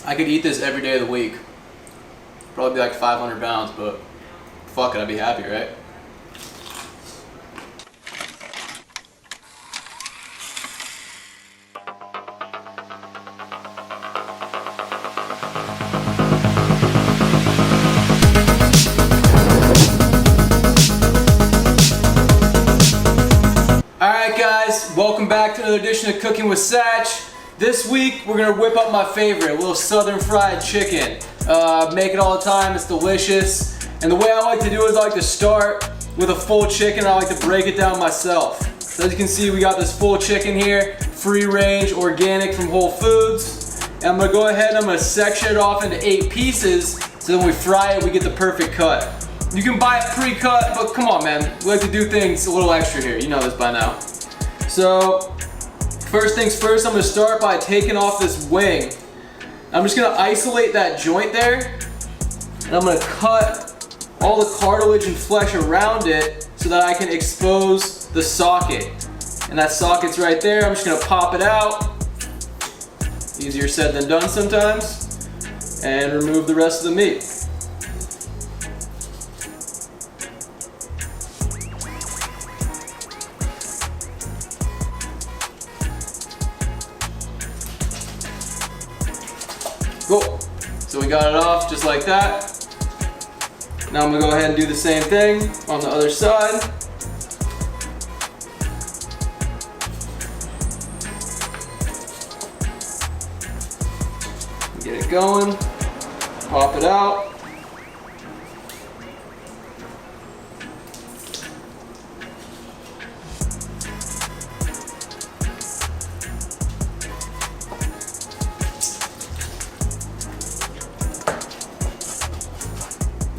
I could eat this every day of the week. Probably be like 500 pounds, but fuck it, I'd be happy, right? Alright guys, welcome back to another edition of Cooking with Satch. This week we're going to whip up my favorite, a little southern fried chicken. Make it all the time, it's delicious. And the way I like to do it is I like to start with a full chicken. I like to break it down myself. So as you can see, we got this full chicken here, free range, organic from Whole Foods. And I'm going to go ahead and I'm going to section it off into 8 pieces, so when we fry it we get the perfect cut. You can buy it pre-cut, but come on man, we like to do things a little extra here, you know this by now. So, first things first, I'm going to start by taking off this wing. I'm just going to isolate that joint there, and I'm going to cut all the cartilage and flesh around it so that I can expose the socket. And that socket's right there, I'm just going to pop it out. Easier said than done sometimes. And remove the rest of the meat. Cool. So we got it off just like that. Now I'm going to go ahead and do the same thing on the other side. Get it going. Pop it out.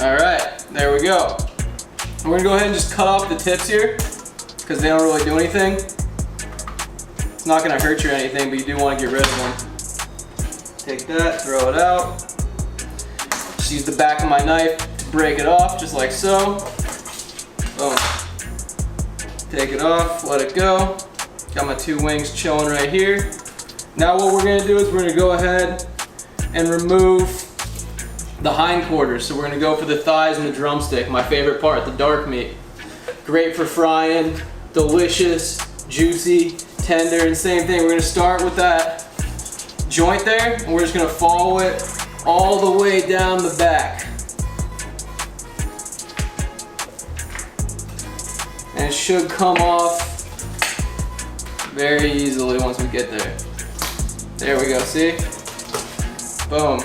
Alright, there we go. We're gonna go ahead and just cut off the tips here because they don't really do anything. It's not gonna hurt you or anything, but you do want to get rid of them. Take that, throw it out. Just use the back of my knife to break it off, just like so. Boom. Take it off, let it go. Got my 2 wings chilling right here. Now what we're gonna do is we're gonna go ahead and remove the hindquarters. So we're going to go for the thighs and the drumstick, my favorite part, the dark meat. Great for frying, delicious, juicy, tender, and same thing. We're going to start with that joint there, and we're just going to follow it all the way down the back. And it should come off very easily once we get there. There we go, see? Boom.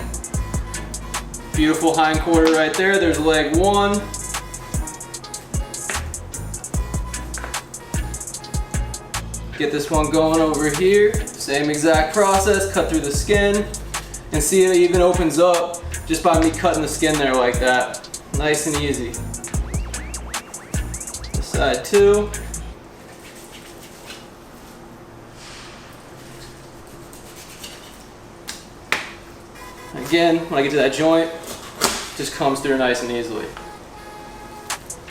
Beautiful hindquarter right there. There's leg 1. Get this one going over here. Same exact process. Cut through the skin. And see, it even opens up just by me cutting the skin there like that. Nice and easy. This side too. Again, when I get to that joint, just comes through nice and easily.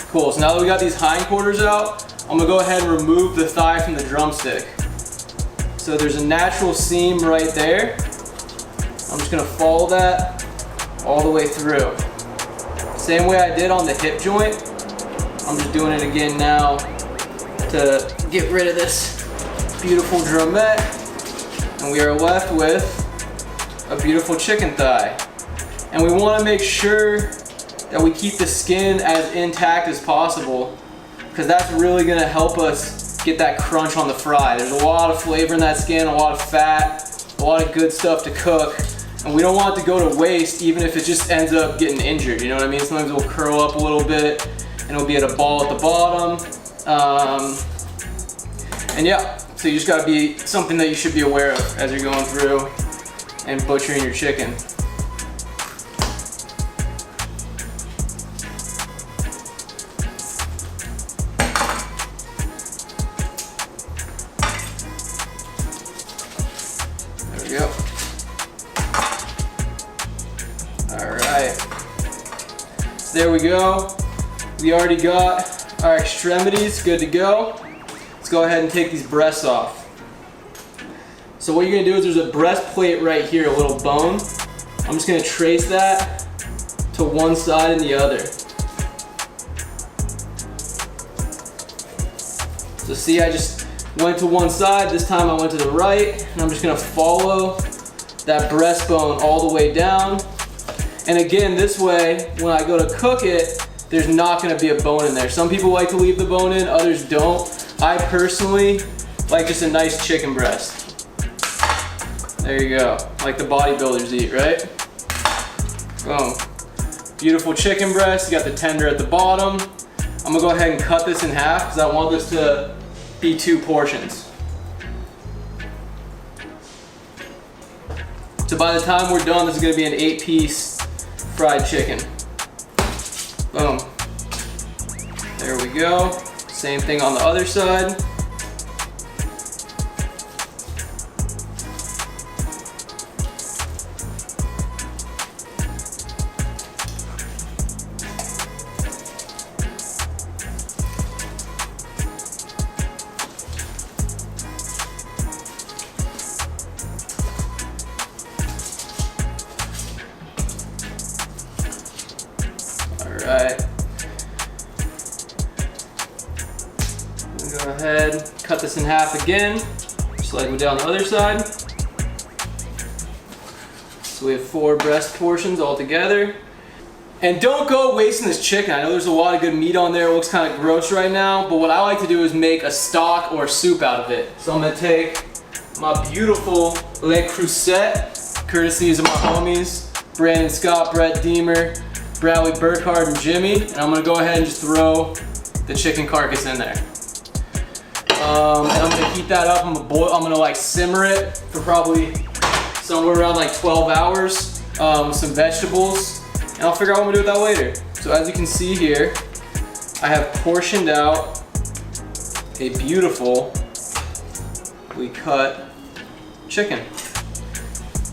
Cool, so now that we got these hindquarters out, I'm gonna go ahead and remove the thigh from the drumstick. So there's a natural seam right there. I'm just gonna follow that all the way through. Same way I did on the hip joint, I'm just doing it again now to get rid of this beautiful drumette. And we are left with a beautiful chicken thigh. And we want to make sure that we keep the skin as intact as possible, because that's really going to help us get that crunch on the fry. There's a lot of flavor in that skin, a lot of fat, a lot of good stuff to cook, and we don't want it to go to waste even if it just ends up getting injured, you know what I mean? Sometimes it will curl up a little bit and it'll be at a ball at the bottom. And yeah, so you just got to be something that you should be aware of as you're going through and butchering your chicken. There we go. Alright. So there we go. We already got our extremities good to go. Let's go ahead and take these breasts off. So what you're gonna do is there's a breastplate right here, a little bone. I'm just gonna trace that to one side and the other. So see, I just went to one side, this time I went to the right, and I'm just gonna follow that breastbone all the way down. And again, this way, when I go to cook it, there's not gonna be a bone in there. Some people like to leave the bone in, others don't. I personally like just a nice chicken breast. There you go, like the bodybuilders eat, right? Boom. Beautiful chicken breast, you got the tender at the bottom. I'm gonna go ahead and cut this in half because I want this to be 2 portions. So by the time we're done, this is gonna be an 8-piece fried chicken. Boom. There we go. Same thing on the other side. Alright. Go ahead, cut this in half again, just like we did on the other side. So we have 4 breast portions all together. And don't go wasting this chicken. I know there's a lot of good meat on there. It looks kind of gross right now, but what I like to do is make a stock or soup out of it. So I'm gonna take my beautiful Le Creuset, courtesies of my homies, Brandon Scott, Brett Deemer, Bradley Burkhardt, and Jimmy. And I'm gonna go ahead and just throw the chicken carcass in there. And I'm gonna heat that up. I'm gonna like simmer it for probably somewhere around like 12 hours with some vegetables. And I'll figure out what I'm gonna do with that later. So as you can see here, I have portioned out a beautifully cut chicken.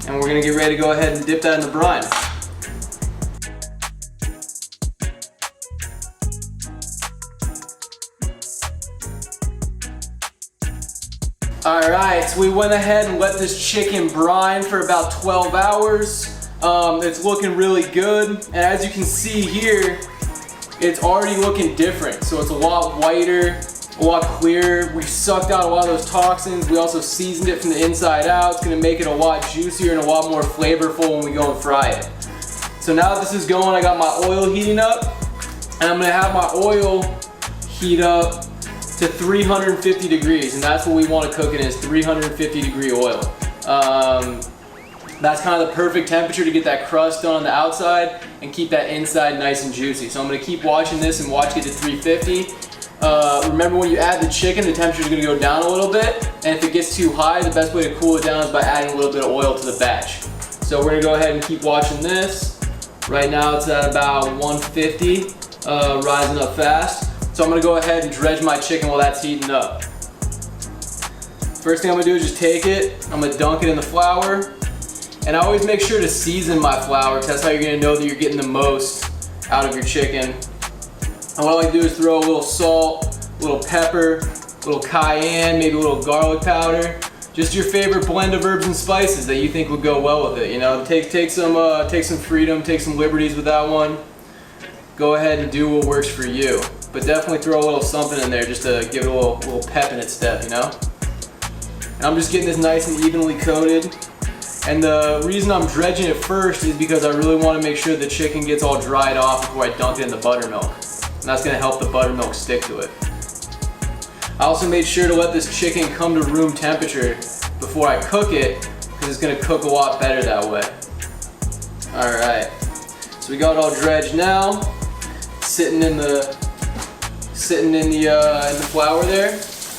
And we're gonna get ready to go ahead and dip that in the brine. Alright, so we went ahead and let this chicken brine for about 12 hours. It's looking really good, and as you can see here, it's already looking different. So it's a lot whiter, a lot clearer. We sucked out a lot of those toxins. We also seasoned it from the inside out. It's gonna make it a lot juicier and a lot more flavorful when we go and fry it. So now that this is going, I got my oil heating up, and I'm gonna have my oil heat up to 350 degrees, and that's what we want to cook it in, is 350 degree oil. That's kind of the perfect temperature to get that crust done on the outside and keep that inside nice and juicy. So I'm going to keep watching this and watch it to 350. Remember, when you add the chicken, the temperature is going to go down a little bit, and if it gets too high, the best way to cool it down is by adding a little bit of oil to the batch. So we're going to go ahead and keep watching this. Right now it's at about 150, rising up fast. So I'm gonna go ahead and dredge my chicken while that's heating up. First thing I'm gonna do is just take it, I'm gonna dunk it in the flour, and I always make sure to season my flour because that's how you're gonna know that you're getting the most out of your chicken. And what I like to do is throw a little salt, a little pepper, a little cayenne, maybe a little garlic powder, just your favorite blend of herbs and spices that you think would go well with it. You know, take some freedom, take some liberties with that one. Go ahead and do what works for you. But definitely throw a little something in there just to give it a little pep in its step, you know? And I'm just getting this nice and evenly coated. And the reason I'm dredging it first is because I really want to make sure the chicken gets all dried off before I dunk it in the buttermilk. And that's going to help the buttermilk stick to it. I also made sure to let this chicken come to room temperature before I cook it, because it's going to cook a lot better that way. Alright, so we got it all dredged now, sitting in the flour there,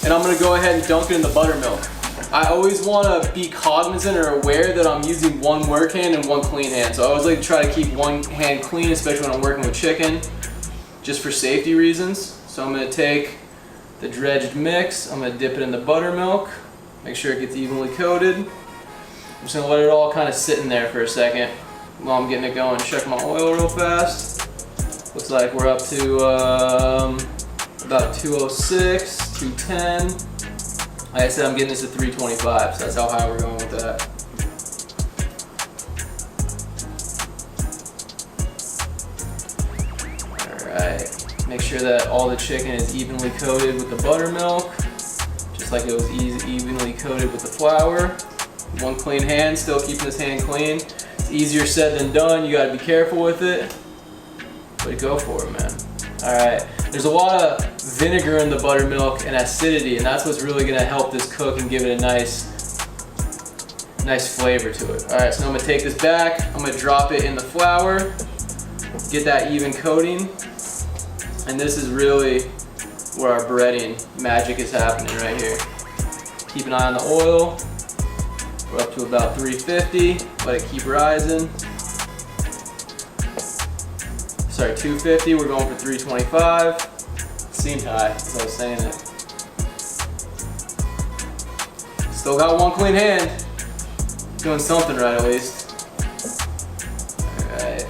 and I'm gonna go ahead and dunk it in the buttermilk. I always want to be cognizant or aware that I'm using one work hand and one clean hand. So I always like to try to keep one hand clean, especially when I'm working with chicken, just for safety reasons. So I'm gonna take the dredged mix, I'm gonna dip it in the buttermilk, make sure it gets evenly coated. I'm just gonna let it all kind of sit in there for a second while I'm getting it going. Check my oil real fast. Looks like we're up to about 206, 210. Like I said, I'm getting this at 325, so that's how high we're going with that. Alright, make sure that all the chicken is evenly coated with the buttermilk, just like it was evenly coated with the flour. One clean hand, still keeping this hand clean. It's easier said than done, you gotta be careful with it, but go for it, man. Alright, there's a lot of vinegar in the buttermilk and acidity, and that's what's really gonna help this cook and give it a nice flavor to it. Alright, so I'm gonna take this back, I'm gonna drop it in the flour, get that even coating, and this is really where our breading magic is happening right here. Keep an eye on the oil. We're up to about 350, let it keep rising. Sorry, 250, we're going for 325. Seemed high, as I was saying it. Still got one clean hand. Doing something right at least. Alright.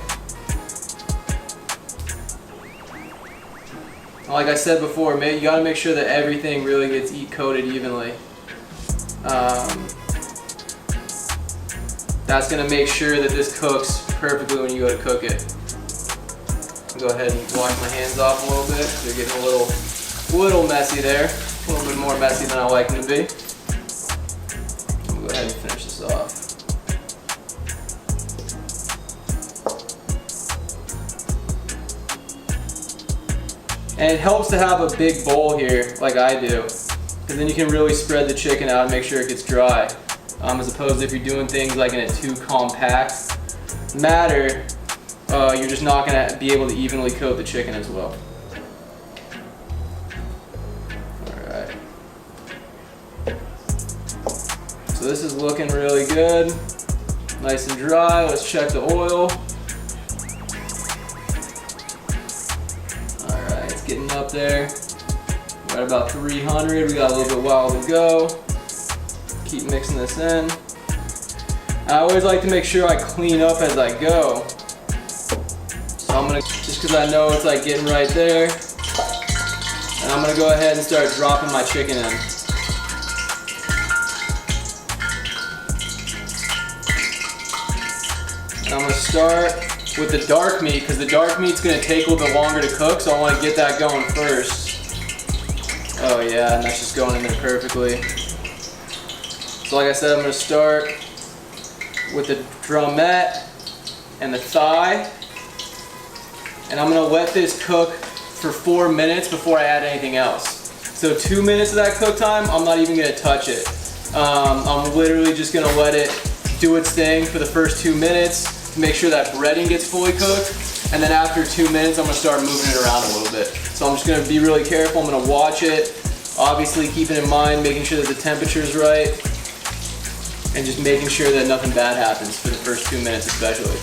Like I said before, you gotta make sure that everything really gets coated evenly. That's gonna make sure that this cooks perfectly when you go to cook it. Go ahead and wash my hands off a little bit. They're getting a little messy there. A little bit more messy than I like them to be. I'm gonna go ahead and finish this off. And it helps to have a big bowl here, like I do, because then you can really spread the chicken out and make sure it gets dry. As opposed to if you're doing things like in a too compact matter, you're just not going to be able to evenly coat the chicken as well. Alright. So this is looking really good. Nice and dry. Let's check the oil. Alright, it's getting up there. We're at about 300. We got a little bit while to go. Keep mixing this in. I always like to make sure I clean up as I go. So I'm gonna, just because I know it's like getting right there, and I'm gonna go ahead and start dropping my chicken in. And I'm gonna start with the dark meat, because the dark meat's gonna take a little bit longer to cook, so I wanna get that going first. Oh yeah, and that's just going in there perfectly. So like I said, I'm gonna start with the drumette and the thigh. And I'm gonna let this cook for 4 minutes before I add anything else. So 2 minutes of that cook time, I'm not even gonna touch it. I'm literally just gonna let it do its thing for the first 2 minutes to make sure that breading gets fully cooked. And then after 2 minutes, I'm gonna start moving it around a little bit. So I'm just gonna be really careful. I'm gonna watch it, obviously keeping in mind, making sure that the temperature's right, and just making sure that nothing bad happens for the first 2 minutes especially.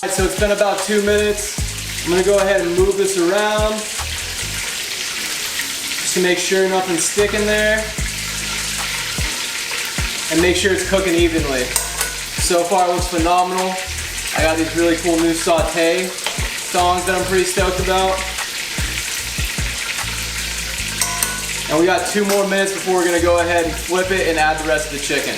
So it's been about 2 minutes. I'm gonna go ahead and move this around just to make sure nothing's sticking there and make sure it's cooking evenly. So far it looks phenomenal. I got these really cool new saute tongs that I'm pretty stoked about. And we got 2 more minutes before we're gonna go ahead and flip it and add the rest of the chicken.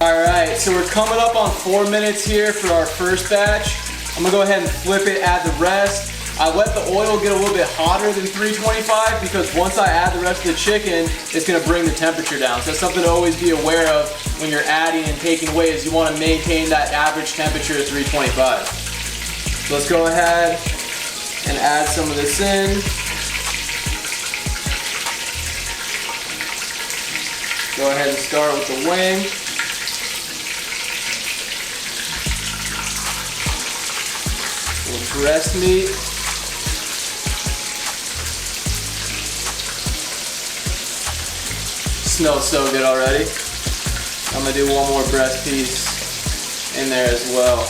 Alright, so we're coming up on 4 minutes here for our first batch. I'm gonna go ahead and flip it, add the rest. I let the oil get a little bit hotter than 325 because once I add the rest of the chicken, it's gonna bring the temperature down. So that's something to always be aware of when you're adding and taking away, is you wanna maintain that average temperature at 325. So let's go ahead and add some of this in. Go ahead and start with the wing. Breast meat. Smells so good already. I'm gonna do one more breast piece in there as well.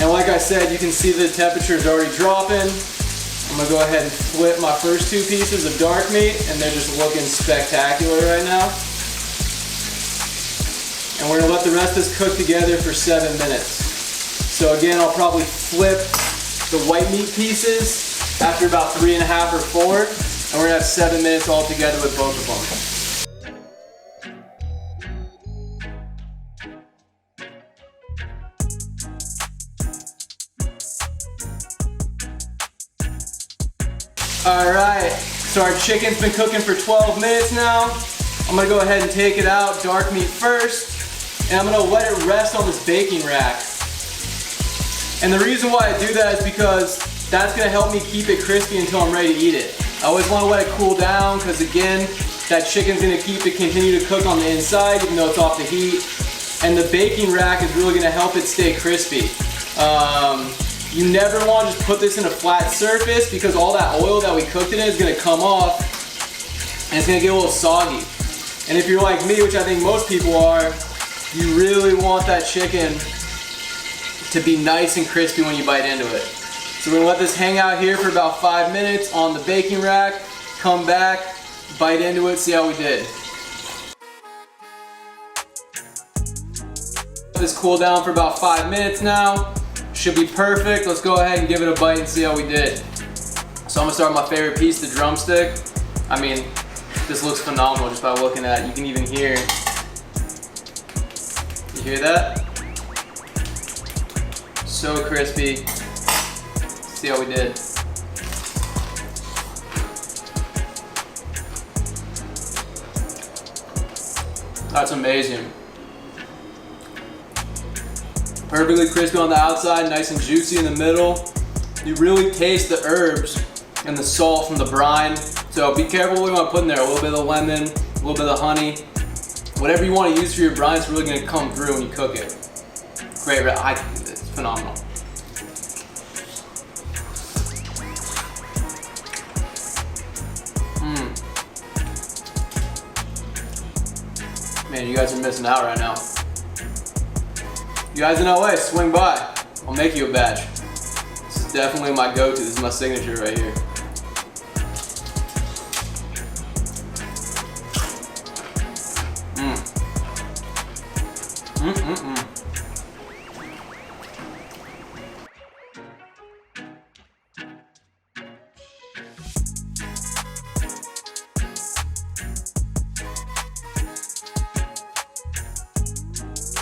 And like I said, you can see the temperature is already dropping. I'm gonna go ahead and flip my first 2 pieces of dark meat, and they're just looking spectacular right now. And we're gonna let the rest of this cook together for 7 minutes. So again, I'll probably flip the white meat pieces after about 3.5 or 4, and we're gonna have 7 minutes all together with both of them. All right, so our chicken's been cooking for 12 minutes now. I'm gonna go ahead and take it out, dark meat first, and I'm gonna let it rest on this baking rack. And the reason why I do that is because that's gonna help me keep it crispy until I'm ready to eat it. I always wanna let it cool down because again, that chicken's gonna continue to cook on the inside even though it's off the heat. And the baking rack is really gonna help it stay crispy. You never wanna just put this in a flat surface because all that oil that we cooked it in is gonna come off and it's gonna get a little soggy. And if you're like me, which I think most people are, you really want that chicken to be nice and crispy when you bite into it. So we're gonna let this hang out here for about 5 minutes on the baking rack, come back, bite into it, see how we did. Let this cool down for about 5 minutes now. Should be perfect. Let's go ahead and give it a bite and see how we did. So I'm gonna start with my favorite piece, the drumstick. I mean, this looks phenomenal just by looking at it. You can even hear, you hear that? So crispy. See how we did. That's amazing. Perfectly crispy on the outside, nice and juicy in the middle. You really taste the herbs and the salt from the brine. So be careful what you want to put in there. A little bit of lemon, a little bit of honey. Whatever you want to use for your brine is really going to come through when you cook it. Great, it's phenomenal. Man, you guys are missing out right now. You guys in LA, swing by. I'll make you a batch. This is definitely my go-to. This is my signature right here.